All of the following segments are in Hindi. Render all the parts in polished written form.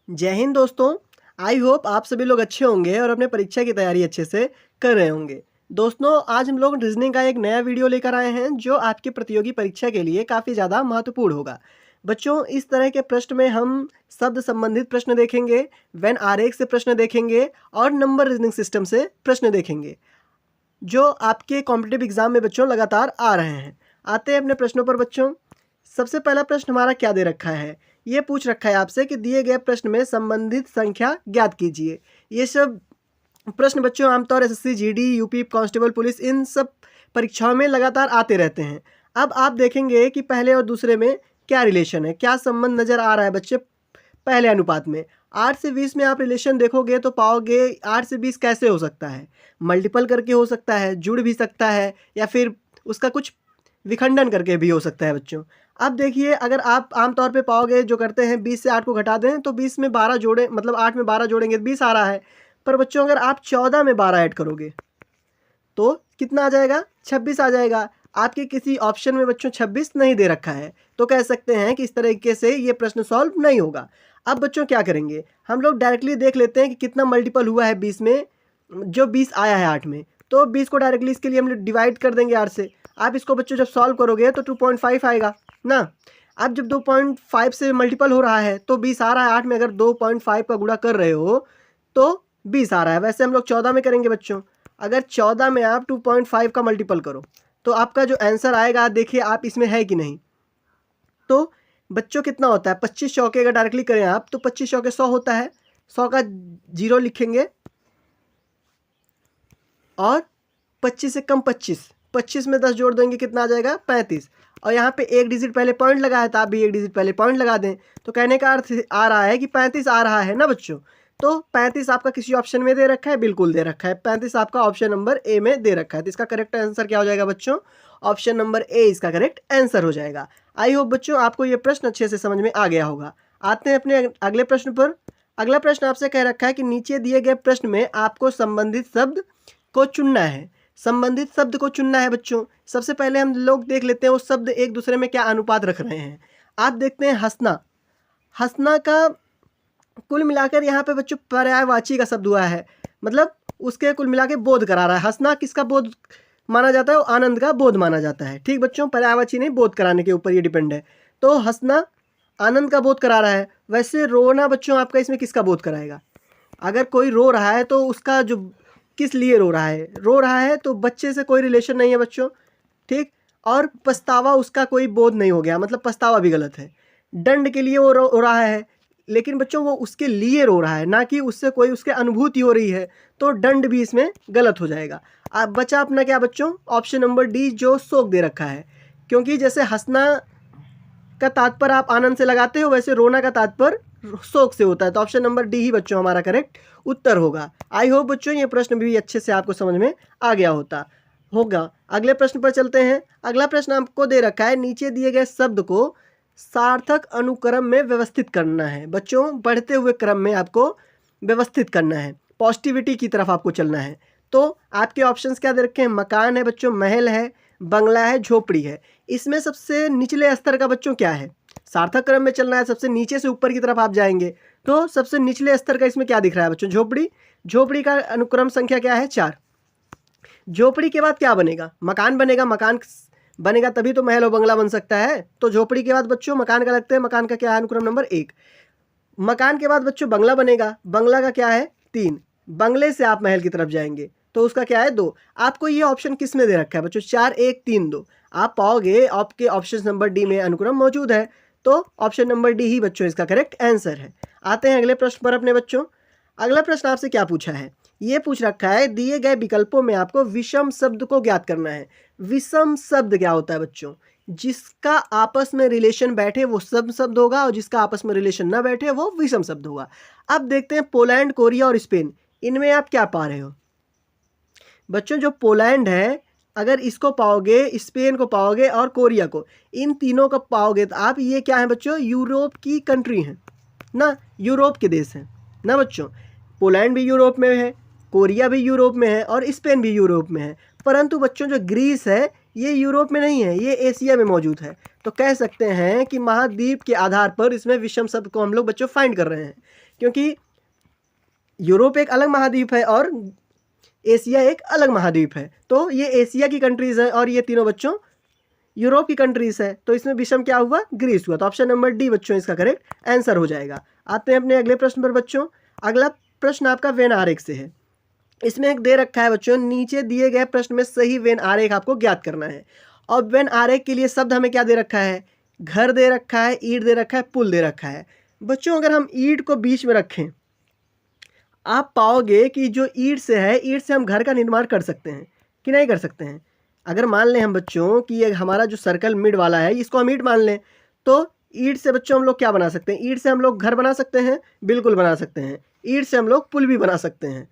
जय हिंद दोस्तों। आई होप आप सभी लोग अच्छे होंगे और अपने परीक्षा की तैयारी अच्छे से कर रहे होंगे। दोस्तों आज हम लोग रीजनिंग का एक नया वीडियो लेकर आए हैं जो आपकी प्रतियोगी परीक्षा के लिए काफ़ी ज़्यादा महत्वपूर्ण होगा। बच्चों इस तरह के प्रश्न में हम शब्द संबंधित प्रश्न देखेंगे, वेन आरेख से प्रश्न देखेंगे और नंबर रीजनिंग सिस्टम से प्रश्न देखेंगे जो आपके कॉम्पिटिटिव एग्जाम में बच्चों लगातार आ रहे हैं। आते हैं अपने प्रश्नों पर बच्चों। सबसे पहला प्रश्न हमारा क्या दे रखा है, ये पूछ रखा है आपसे कि दिए गए प्रश्न में संबंधित संख्या ज्ञात कीजिए। ये सब प्रश्न बच्चों आमतौर SSC, GD, UP constable, police इन सब परीक्षाओं में लगातार आते रहते हैं। अब आप देखेंगे कि पहले और दूसरे में क्या रिलेशन है, क्या संबंध नज़र आ रहा है बच्चे। पहले अनुपात में 8 से 20 में आप रिलेशन देखोगे तो पाओगे 8 से 20 कैसे हो सकता है, मल्टीपल करके हो सकता है, जुड़ भी सकता है या फिर उसका कुछ विखंडन करके भी हो सकता है बच्चों। अब देखिए अगर आप आमतौर पे पाओगे जो करते हैं 20 से 8 को घटा दें तो 20 में 12 जोड़ें, मतलब 8 में 12 जोड़ेंगे तो 20 आ रहा है। पर बच्चों अगर आप 14 में 12 ऐड करोगे तो कितना आ जाएगा, 26 आ जाएगा। आपके किसी ऑप्शन में बच्चों 26 नहीं दे रखा है तो कह सकते हैं कि इस तरीके से ये प्रश्न सॉल्व नहीं होगा। अब बच्चों क्या करेंगे, हम लोग डायरेक्टली देख लेते हैं कि कितना मल्टीपल हुआ है 20 में, जो 20 आया है 8 में, तो 20 को डायरेक्टली इसके लिए हम लोग डिवाइड कर देंगे 8 से। आप इसको बच्चों जब सॉल्व करोगे तो 2.5 आएगा ना। अब जब 2.5 से मल्टीपल हो रहा है तो 20 आ रहा है 8 में, अगर 2.5 का गुणा कर रहे हो तो 20 आ रहा है। वैसे हम लोग 14 में करेंगे बच्चों, अगर 14 में आप 2.5 का मल्टीपल करो तो आपका जो आंसर आएगा देखिए आप इसमें है कि नहीं। तो बच्चों कितना होता है, 25 चौके अगर डायरेक्टली करें आप तो 25 चौके 100 होता है, 100 का 0 लिखेंगे और 25 से कम 25, 25 में 10 जोड़ देंगे कितना आ जाएगा 35। और यहाँ पे एक डिजिट पहले पॉइंट लगा है तो आप भी एक डिजिट पहले पॉइंट लगा दें। तो कहने का अर्थ आ रहा है कि 35 आ रहा है ना बच्चों। तो 35 आपका किसी ऑप्शन में दे रखा है, बिल्कुल दे रखा है, 35 आपका ऑप्शन नंबर ए में दे रखा है। तो इसका करेक्ट आंसर क्या हो जाएगा बच्चों, ऑप्शन नंबर ए इसका करेक्ट आंसर हो जाएगा। आई होप बच्चों आपको ये प्रश्न अच्छे से समझ में आ गया होगा। आते हैं अपने अगले प्रश्न पर। अगला प्रश्न आपसे कह रखा है कि नीचे दिए गए प्रश्न में आपको संबंधित शब्द को चुनना है। संबंधित शब्द को चुनना है बच्चों। सबसे पहले हम लोग देख लेते हैं वो शब्द एक दूसरे में क्या अनुपात रख रहे हैं। आप देखते हैं हंसना, हंसना का कुल मिलाकर यहाँ पे बच्चों पर्यायवाची का शब्द हुआ है, मतलब उसके कुल मिला के बोध करा रहा है। हंसना किसका बोध माना जाता है, वो आनंद का बोध माना जाता है। ठीक बच्चों, पर्यायवाची नहीं, बोध कराने के ऊपर ये डिपेंड है। तो हंसना आनंद का बोध करा रहा है। वैसे रोना बच्चों आपका इसमें किसका बोध कराएगा, अगर कोई रो रहा है तो उसका जो किस लिए रो रहा है तो बच्चे से कोई रिलेशन नहीं है बच्चों। ठीक, और पछतावा उसका कोई बोध नहीं हो गया, मतलब पछतावा भी गलत है। दंड के लिए वो रो रहा है, लेकिन बच्चों वो उसके लिए रो रहा है, ना कि उससे कोई उसके अनुभूति हो रही है, तो दंड भी इसमें गलत हो जाएगा। अब बचा अपना क्या बच्चों, ऑप्शन नंबर डी जो शोक दे रखा है। क्योंकि जैसे हंसना का तात्पर्य आप आनंद से लगाते हो, वैसे रोना का तात्पर्य शोक से होता है। तो ऑप्शन नंबर डी ही बच्चों हमारा करेक्ट उत्तर होगा। आई होप बच्चों ये प्रश्न भी अच्छे से आपको समझ में आ गया होगा। अगले प्रश्न पर चलते हैं। अगला प्रश्न आपको दे रखा है, नीचे दिए गए शब्द को सार्थक अनुक्रम में व्यवस्थित करना है। बच्चों बढ़ते हुए क्रम में आपको व्यवस्थित करना है, पॉजिटिविटी की तरफ आपको चलना है। तो आपके ऑप्शंस क्या दे रखे हैं, मकान है बच्चों, महल है, बंगला है, झोपड़ी है। इसमें सबसे निचले स्तर का बच्चों क्या है, सार्थक क्रम में चलना है, सबसे नीचे से ऊपर की तरफ आप जाएंगे तो सबसे निचले स्तर का इसमें क्या दिख रहा है बच्चों, झोपड़ी। झोपड़ी का अनुक्रम संख्या क्या है 4। झोपड़ी के बाद क्या बनेगा, मकान बनेगा। मकान बनेगा तभी तो महल और बंगला बन सकता है। तो झोपड़ी के बाद बच्चों मकान का लगते हैं, मकान का क्या है अनुक्रम नंबर 1। मकान के बाद बच्चों बंगला बनेगा, बंगला का क्या है 3। बंगले से आप महल की तरफ जाएंगे तो उसका क्या है 2। आपको ये ऑप्शन किस में दे रखा है बच्चों, 4 1 3 2। आप पाओगे आपके ऑप्शन नंबर डी में अनुक्रम मौजूद है, तो ऑप्शन नंबर डी ही बच्चों इसका करेक्ट आंसर है। आते हैं अगले प्रश्न पर अपने बच्चों। अगला प्रश्न आपसे क्या पूछा है, ये पूछ रखा है दिए गए विकल्पों में आपको विषम शब्द को ज्ञात करना है। विषम शब्द क्या होता है बच्चों, जिसका आपस में रिलेशन बैठे वो सम शब्द होगा और जिसका आपस में रिलेशन ना बैठे वो विषम शब्द होगा। अब देखते हैं पोलैंड, कोरिया और स्पेन, इनमें आप क्या पा रहे हो बच्चों। जो पोलैंड है अगर इसको पाओगे, स्पेन को पाओगे और कोरिया को, इन तीनों को पाओगे तो आप ये क्या है बच्चों, यूरोप की कंट्री हैं ना, यूरोप के देश हैं ना बच्चों। पोलैंड भी यूरोप में है, कोरिया भी यूरोप में है और स्पेन भी यूरोप में है। परंतु बच्चों जो ग्रीस है ये यूरोप में नहीं है, ये एशिया में मौजूद है। तो कह सकते हैं कि महाद्वीप के आधार पर इसमें विषम शब्द को हम लोग बच्चों फाइंड कर रहे हैं। क्योंकि यूरोप एक अलग महाद्वीप है और एशिया एक अलग महाद्वीप है। तो ये एशिया की कंट्रीज़ हैं और ये तीनों बच्चों यूरोप की कंट्रीज़ है। तो इसमें विषम क्या हुआ? ग्रीस हुआ। तो ऑप्शन नंबर डी बच्चों इसका करेक्ट आंसर हो जाएगा। आते हैं अपने अगले प्रश्न पर बच्चों। अगला प्रश्न आपका वेन आरेख से है। इसमें एक दे रखा है बच्चों, नीचे दिए गए प्रश्न में सही वेन आरेख आपको ज्ञात करना है। और वेन आरेख के लिए शब्द हमें क्या दे रखा है? घर दे रखा है, ईंट दे रखा है, पुल दे रखा है। बच्चों अगर हम ईंट को बीच में रखें, आप पाओगे कि जो ईंट से है, ईंट से हम घर का निर्माण कर सकते हैं कि नहीं कर सकते हैं? अगर मान लें हम बच्चों कि ये हमारा जो सर्कल मिड वाला है इसको हम ईंट मान लें, तो ईंट से बच्चों हम लोग क्या बना सकते हैं? ईंट से हम लोग घर बना सकते हैं, बिल्कुल बना सकते हैं। ईंट से हम लोग पुल भी बना सकते हैं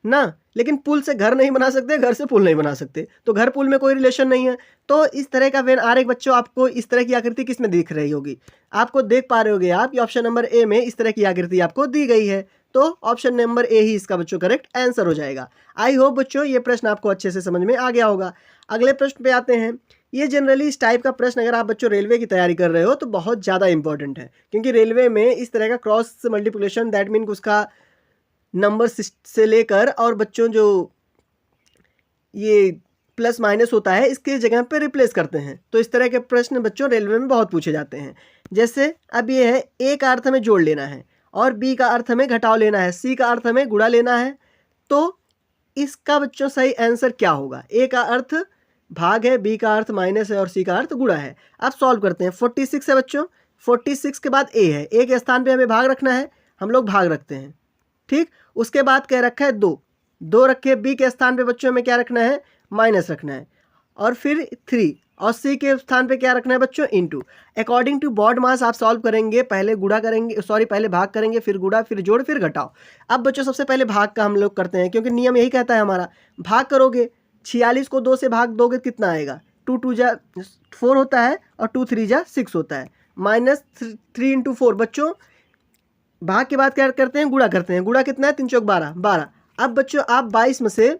ना, लेकिन पुल से घर नहीं बना सकते, घर से पुल नहीं बना सकते। तो घर पुल में कोई रिलेशन नहीं है। तो इस तरह का वेन आरेख बच्चों आपको इस तरह की आकृति किस में दिख रही होगी? आपको देख पा रहे होगे आप, ऑप्शन नंबर ए में इस तरह की आकृति आपको दी गई है। तो ऑप्शन नंबर ए ही इसका बच्चों करेक्ट आंसर हो जाएगा। आई होप बच्चों ये प्रश्न आपको अच्छे से समझ में आ गया होगा। अगले प्रश्न पे आते हैं। ये जनरली इस टाइप का प्रश्न अगर आप बच्चों रेलवे की तैयारी कर रहे हो तो बहुत ज़्यादा इंपॉर्टेंट है, क्योंकि रेलवे में इस तरह का क्रॉस मल्टीप्लिकेशन, दैट मीन उसका नंबर से लेकर और बच्चों जो ये प्लस माइनस होता है इसके जगह पे रिप्लेस करते हैं। तो इस तरह के प्रश्न बच्चों रेलवे में बहुत पूछे जाते हैं। जैसे अब ये है, ए का अर्थ हमें जोड़ लेना है और बी का अर्थ हमें घटाव लेना है, सी का अर्थ हमें गुणा लेना है। तो इसका बच्चों सही आंसर क्या होगा? ए का अर्थ भाग है, बी का अर्थ माइनस है और सी का अर्थ गुणा है। अब सॉल्व करते हैं। 46 है बच्चों, 46 के बाद ए है, ए के स्थान पे हमें भाग रखना है, हम लोग भाग रखते हैं, ठीक। उसके बाद क्या रखा है? 2 रखे। बी के स्थान पे बच्चों में क्या रखना है? माइनस रखना है। और फिर 3 और सी के स्थान पे क्या रखना है बच्चों? इनटू। अकॉर्डिंग टू बॉड मास आप सॉल्व करेंगे, पहले गुणा करेंगे, पहले भाग करेंगे, फिर गुणा, फिर जोड़, फिर घटाओ। अब बच्चों सबसे पहले भाग का हम लोग करते हैं, क्योंकि नियम यही कहता है हमारा। भाग करोगे, 46 को 2 से भाग दोगे कितना आएगा? 2 2 जा 4 होता है और 2 3 जा 6 होता है। माइनस 3 इंटू 4 बच्चों। भाग के बाद क्या करते हैं? गुणा करते हैं। गुणा कितना है? 3 चौक 12, 12। अब बच्चों आप 23 में से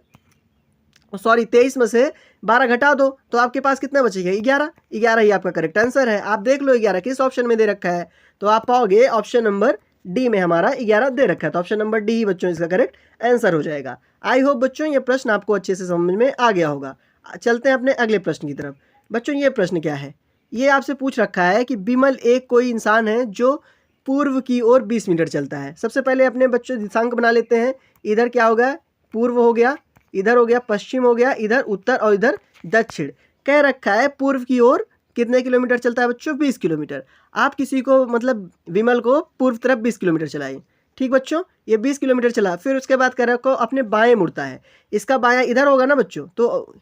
23 में से 12 घटा दो तो आपके पास कितना बचेगा? 11। 11 ही आपका करेक्ट आंसर है। आप देख लो 11 किस ऑप्शन में दे रखा है, तो आप पाओगे ऑप्शन नंबर डी में हमारा 11 दे रखा है। तो ऑप्शन नंबर डी ही बच्चों इसका करेक्ट आंसर हो जाएगा। आई होप बच्चों ये प्रश्न आपको अच्छे से समझ में आ गया होगा। चलते हैं अपने अगले प्रश्न की तरफ। बच्चों ये प्रश्न क्या है? ये आपसे पूछ रखा है कि बिमल एक कोई इंसान है जो पूर्व की ओर 20 मीटर चलता है। सबसे पहले अपने बच्चों दिशांक बना लेते हैं। इधर क्या होगा? पूर्व हो गया, इधर हो गया पश्चिम हो गया, इधर उत्तर और इधर दक्षिण। कह रखा है पूर्व की ओर कितने किलोमीटर चलता है बच्चों? 20 किलोमीटर। आप किसी को मतलब विमल को पूर्व तरफ 20 किलोमीटर चलाइए, ठीक बच्चों। ये 20 किलोमीटर चला, फिर उसके बाद कह रखा अपने बाएं मुड़ता है। इसका बायां इधर होगा ना बच्चों, तो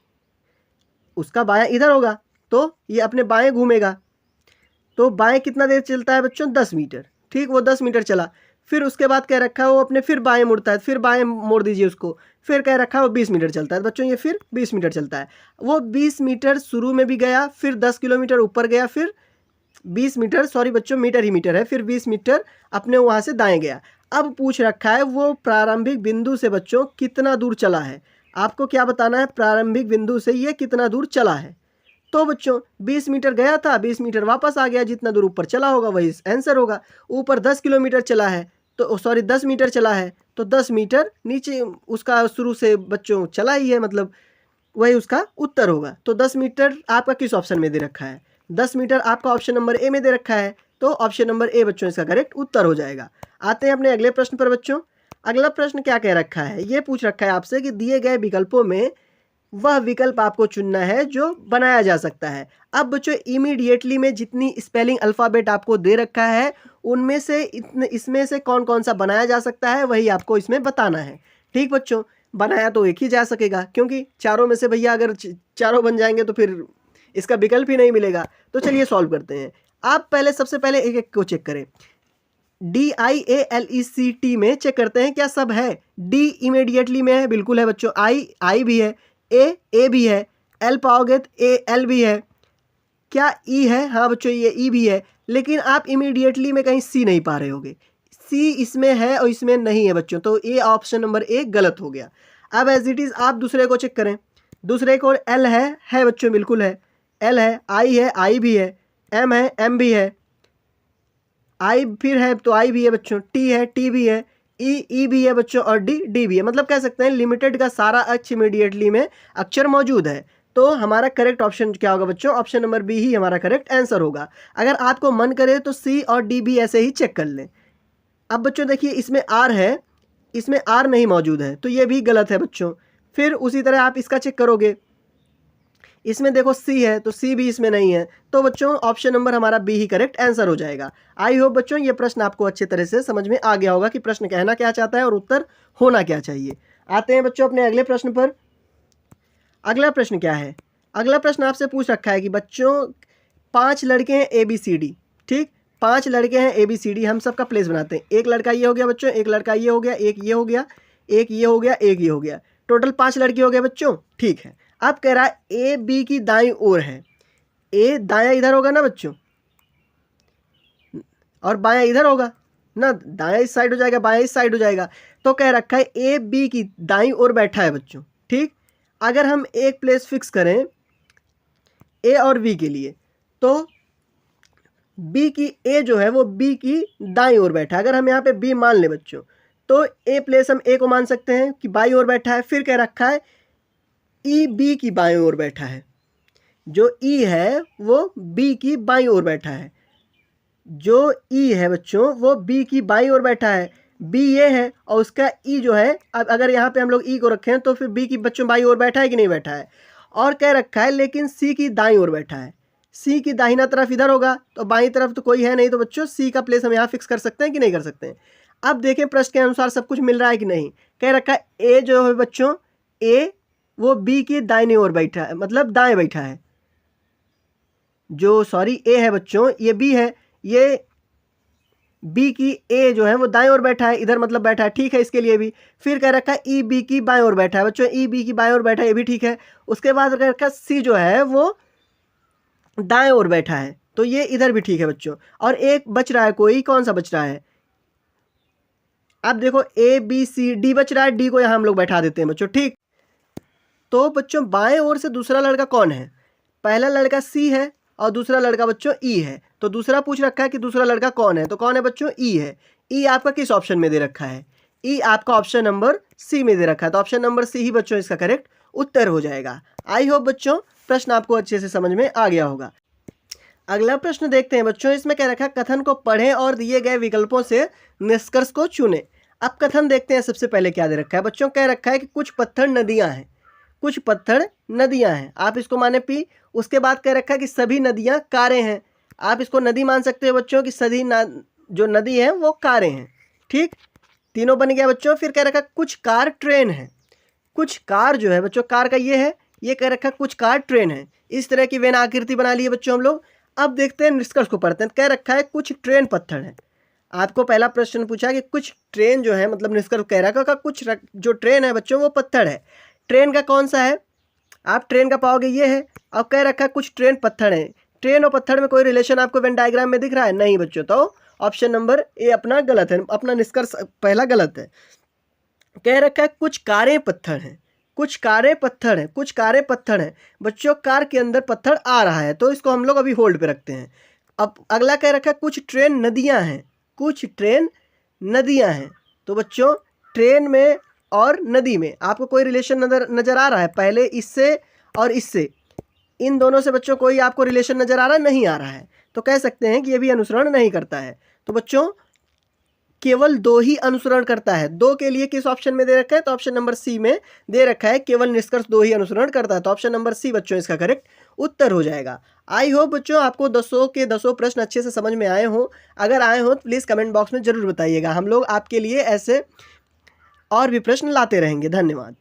उसका बायां इधर होगा, तो ये अपने बाएं घूमेगा। तो बाएं कितना देर चलता है बच्चों? 10 मीटर, ठीक। वो 10 मीटर चला, फिर उसके बाद कह रखा है वो अपने फिर बाएं मुड़ता है, फिर बाएं मोड़ दीजिए उसको, फिर कह रखा है वो 20 मीटर चलता है बच्चों। ये फिर 20 मीटर चलता है। वो 20 मीटर शुरू में भी गया, फिर 10 किलोमीटर ऊपर गया, फिर 20 मीटर, सॉरी बच्चों मीटर ही मीटर है, फिर 20 मीटर अपने वहाँ से दाएं गया। अब पूछ रखा है वो प्रारंभिक बिंदु से बच्चों कितना दूर चला है। आपको क्या बताना है? प्रारंभिक बिंदु से ये कितना दूर चला है। तो बच्चों 20 मीटर गया था, 20 मीटर वापस आ गया, जितना दूर ऊपर चला होगा वही आंसर होगा। ऊपर 10 किलोमीटर चला है तो 10 मीटर चला है, तो 10 मीटर नीचे उसका शुरू से बच्चों चला ही है, मतलब वही उसका उत्तर होगा। तो 10 मीटर आपका किस ऑप्शन में दे रखा है? 10 मीटर आपका ऑप्शन नंबर ए में दे रखा है, तो ऑप्शन नंबर ए बच्चों इसका करेक्ट उत्तर हो जाएगा। आते हैं अपने अगले प्रश्न पर बच्चों। अगला प्रश्न क्या कह रखा है? ये पूछ रखा है आपसे कि दिए गए विकल्पों में वह विकल्प आपको चुनना है जो बनाया जा सकता है। अब बच्चों इमीडिएटली में जितनी स्पेलिंग अल्फ़ाबेट आपको दे रखा है उनमें से इसमें से कौन कौन सा बनाया जा सकता है वही आपको इसमें बताना है, ठीक बच्चों। बनाया तो एक ही जा सकेगा, क्योंकि चारों में से भैया अगर चारों बन जाएंगे तो फिर इसका विकल्प ही नहीं मिलेगा। तो चलिए सॉल्व करते हैं। आप पहले सबसे पहले एक एक को चेक करें। DIALECT में चेक करते हैं क्या सब है। डी इमीडिएटली में है, बिल्कुल है बच्चों। आई भी है, ए भी है, एल पाओगे तो एल भी है, क्या ई है? हाँ बच्चों ये ई भी है, लेकिन आप इमीडिएटली में कहीं सी नहीं पा रहे होगे। सी इसमें है और इसमें नहीं है बच्चों, तो ये ऑप्शन नंबर ए गलत हो गया। अब एज इट इज़ आप दूसरे को चेक करें। दूसरे को एल है बच्चों, बिल्कुल है, एल है, आई भी है, एम भी है, आई फिर है तो आई भी है बच्चों, टी है, टी भी है, ई भी है बच्चों, और डी भी है। मतलब कह सकते हैं लिमिटेड का सारा अक्ष इमीडिएटली में अक्षर मौजूद है। तो हमारा करेक्ट ऑप्शन क्या होगा बच्चों? ऑप्शन नंबर बी ही हमारा करेक्ट आंसर होगा। अगर आपको मन करे तो सी और डी भी ऐसे ही चेक कर लें। अब बच्चों देखिए इसमें आर है, इसमें आर नहीं मौजूद है, तो ये भी गलत है बच्चों। फिर उसी तरह आप इसका चेक करोगे, इसमें देखो सी है तो सी भी इसमें नहीं है, तो बच्चों ऑप्शन नंबर हमारा बी ही करेक्ट आंसर हो जाएगा। आई होप बच्चों ये प्रश्न आपको अच्छे तरह से समझ में आ गया होगा कि प्रश्न कहना क्या चाहता है और उत्तर होना क्या चाहिए। आते हैं बच्चों अपने अगले प्रश्न पर। अगला प्रश्न क्या है? अगला प्रश्न आपसे पूछ रखा है कि बच्चों 5 लड़के हैं ABCD, ठीक, 5 लड़के हैं ABCD, हम सबका प्लेस बनाते हैं। एक लड़का ये हो गया बच्चों, एक लड़का ये हो गया, एक ये हो गया, एक ये हो गया, एक ये हो गया, टोटल 5 लड़के हो गए बच्चों, ठीक है। अब कह रहा है ए बी की दाईं ओर है, ए दायां इधर होगा ना बच्चों, और बायां इधर होगा ना, दायां इस साइड हो जाएगा, बायां इस साइड हो जाएगा। तो कह रखा है ए बी की दाईं ओर बैठा है बच्चों, ठीक। अगर हम एक प्लेस फिक्स करें ए और बी के लिए, तो बी की ए जो है वो बी की दाईं ओर बैठा है। अगर हम यहाँ पे बी मान ले बच्चों, तो ए प्लेस हम ए को मान सकते हैं कि बाईं ओर बैठा है। फिर कह रखा है ई बी की बाईं ओर बैठा है, जो ई है वो बी की बाईं ओर बैठा है, जो ई है बच्चों वो बी की बाईं ओर बैठा है। बी ये है और उसका ई जो है, अब अगर यहाँ पे हम लोग ई को रखें तो फिर बी की बच्चों बाईं ओर बैठा है कि नहीं बैठा है। और कह रखा है लेकिन सी की दाईं ओर बैठा है, सी की दाहिना तरफ इधर होगा, तो बाईं तरफ तो कोई है नहीं, तो बच्चों सी का प्लेस हम यहाँ फिक्स कर सकते हैं कि नहीं कर सकते हैं। अब देखें प्रश्न के अनुसार सब कुछ मिल रहा है कि नहीं। कह रखा है ए जो है बच्चों, ए वो बी की दाहिनी ओर बैठा है, मतलब दाएं बैठा है। जो सॉरी ए है बच्चों, ये बी है, ये बी की ए जो है वो दाएं ओर बैठा है, इधर मतलब बैठा है, ठीक है इसके लिए भी। फिर कह रखा है ई बी की बाएं ओर बैठा है बच्चों, ई बी की बाएं ओर बैठा है, ये भी ठीक है। उसके बाद कह रखा है सी जो है वो दाएं ओर बैठा है, तो ये इधर भी ठीक है बच्चों। और एक बच रहा है, कोई कौन सा बच रहा है? अब देखो ए बी सी डी बच रहा है, डी को यहाँ हम लोग बैठा देते हैं बच्चों, ठीक। तो बच्चों बाएं ओर से दूसरा लड़का कौन है? पहला लड़का सी है और दूसरा लड़का बच्चों ई है। तो दूसरा पूछ रखा है कि दूसरा लड़का कौन है, तो कौन है बच्चों? ई है। ई आपका किस ऑप्शन में दे रखा है? ई आपका ऑप्शन नंबर सी में दे रखा है, तो ऑप्शन नंबर सी ही बच्चों इसका करेक्ट उत्तर हो जाएगा। आई होप बच्चों प्रश्न आपको अच्छे से समझ में आ गया होगा। अगला प्रश्न देखते हैं बच्चों। इसमें क्या रखा है? कथन को पढ़ें और दिए गए विकल्पों से निष्कर्ष को चुनें। अब कथन देखते हैं सबसे पहले क्या दे रखा है बच्चों। कह रखा है कि कुछ पत्थर नदियां हैं, कुछ पत्थर नदियां हैं, आप इसको माने पी। उसके बाद कह रखा है कि सभी नदियां कारें हैं, आप इसको नदी मान सकते हो बच्चों कि सभी जो नदी है वो कारें हैं, ठीक। तीनों बन गया बच्चों। फिर कह रखा है कुछ कार ट्रेन है, कुछ कार जो है बच्चों, कार का ये है, ये कह रखा है कुछ कार ट्रेन है। इस तरह की वेन आकृति बना ली है बच्चों हम लोग। अब देखते हैं निष्कर्ष को पढ़ते हैं। कह रखा है कुछ ट्रेन पत्थर है। आपको पहला प्रश्न पूछा कि कुछ ट्रेन जो है, मतलब निष्कर्ष कह रखा है कुछ जो ट्रेन है बच्चों वो पत्थर है। ट्रेन का कौन सा है? आप ट्रेन का पाओगे ये है। अब कह रखा है कुछ ट्रेन पत्थर है। ट्रेन और पत्थर में कोई रिलेशन आपको वेन डायग्राम में दिख रहा है? नहीं बच्चों, तो ऑप्शन नंबर ए अपना गलत है, अपना निष्कर्ष पहला गलत है। कह रखा है कुछ कारें पत्थर हैं, कुछ कारें पत्थर हैं, कुछ कारें पत्थर हैं बच्चों, कार के अंदर पत्थर आ रहा है, तो इसको हम लोग अभी होल्ड पे रखते हैं। अब अगला कह रखा है कुछ ट्रेन नदियां हैं, कुछ ट्रेन नदियां हैं, तो बच्चों ट्रेन में और नदी में आपको कोई रिलेशन नज़र आ रहा है? पहले इससे और इससे, इन दोनों से बच्चों कोई आपको रिलेशन नज़र आ रहा है? नहीं आ रहा है, तो कह सकते हैं कि ये भी अनुसरण नहीं करता है। तो बच्चों केवल दो ही अनुसरण करता है। दो के लिए किस ऑप्शन में दे रखा है? तो ऑप्शन नंबर सी में दे रखा है केवल निष्कर्ष दो ही अनुसरण करता है, तो ऑप्शन नंबर सी बच्चों इसका करेक्ट उत्तर हो जाएगा। आई होप बच्चों आपको 10 के 10 प्रश्न अच्छे से समझ में आए हों। अगर आए हों तो प्लीज़ कमेंट बॉक्स में ज़रूर बताइएगा, हम लोग आपके लिए ऐसे और भी प्रश्न लाते रहेंगे। धन्यवाद।